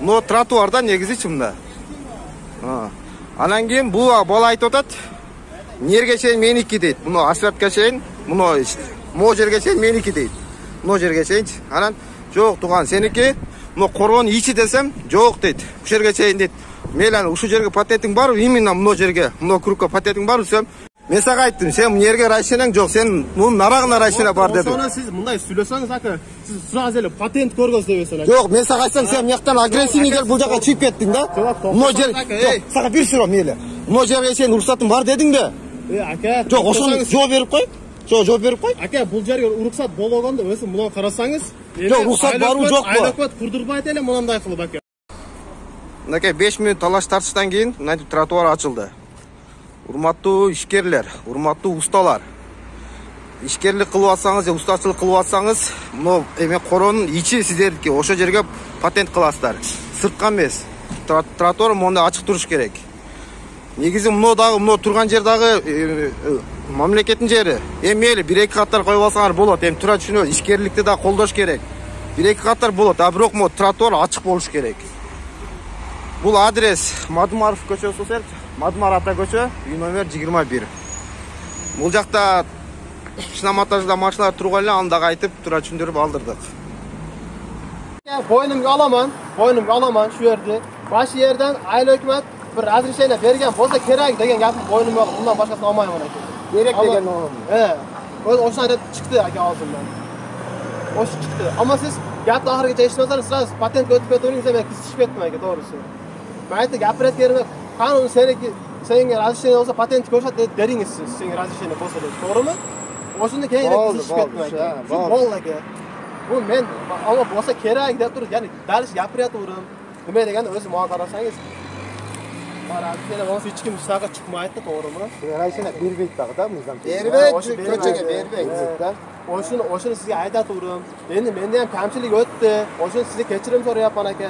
Мына тротуарда негизичи мында. Анан кийин бул бала айтып атат. Нерге чейин меники дейт. Мына асфальтка чейин, мына жерге чейин меники дейт. Мына жерге чейинчи. Анан жок туган сеники. Мына коргонун ичи десем, жок дейт. Ушул жерге чейин дейт. Мейлен ушул жерге патентиң барбы? Именно мына жерге, мына кругка патентиң барбы десем, мен сага айттым, сен мына жерге райшенең жок, сен мунун нарагына райшена бар дедим. Ошондо сиз мындай сүйлөсөңүз ака, сиз сразу эле патент көргөз дебесиң. Жок, мен сага айтсам, сен мыяктан агрессивный келип бул жака чыгып кеттиң да. Мына жер, жок, сага бир суроо мейли. Мына жерге сен уруксатың бар дедиң да. Ака, жок, ошону жооп берип кой. Жооп берип кой. Ака, бул жерге уруксат болгондо өзү мына карасаңыз, жок, уруксат барбы жокпу? Айлакот курдурбайт эле мындай кылып ака. Мынакей 5 мүнөт талаш тартыштан кийин мынтип тротуар ачылды. Урматтуу ишкерлер, урматтуу усталар. Ишкерлик кылып атсаңыз же устачылык кылып атсаңыз, мына эме коронун ичи сиздердики, ошо жерге патент кыласыздар. Сыртка эмес. Тротуар монда ачык туруш керек. Негизи мына турган жер дагы мамлекеттин жери. Мейли 1-2 каттар коюп алсаңар болот. Тура түшүнөбүз, ишкерликти да колдош керек. 1-2 каттар болот, а бирок могу тротуар ачык болуш керек. Бул адрес Мадумаров көчөсү болсо, Мадумар ата көчө, үй номер 21. Бул жакта шиномонтажда машиналар турган эле, аны дагы айтып, тура түшүндүрүп алдырдык. Boynumga alaman şu yerде. Başı yerden Aylı hükümet bir razрешение bergen bolsa kerak degan gapim boynumga olib, bundan başkasını olmayman aka. Gerek degan oğlum. He. Oşuna aytib chiqdi aka ağzımdan. Oşu chiqdi. Ama siz gapni oxirigacha eshitmasangiz, siz patentga o'tib ketaveringizda men kizishib ketdim aka, to'g'risi. Men aytdim, gapirayotganim qonun senga razрешение olsa patentni ko'rsat deringiz siz, senga razрешение bo'lsa deb, to'g'rimi? Oshunda keyin kizishib ketdim aka. Shu bo'ldi aka. Bu men ama bo'lsa kerak deb turib, ya'ni dalish gapiryaptim. Nima deganda o'zi menga qarasangiz, razрешение bo'lsa hech kim shunaqa chiqmaydi, to'g'rimi? Razрешение bermaydi da, mizdan. Bermaydi, ko'chaga bermaydi. Oshuni sizga aytataverim. Endi menda ham kamchilik o'tdi. Oshuni sizga kechirim so'rayapman aka.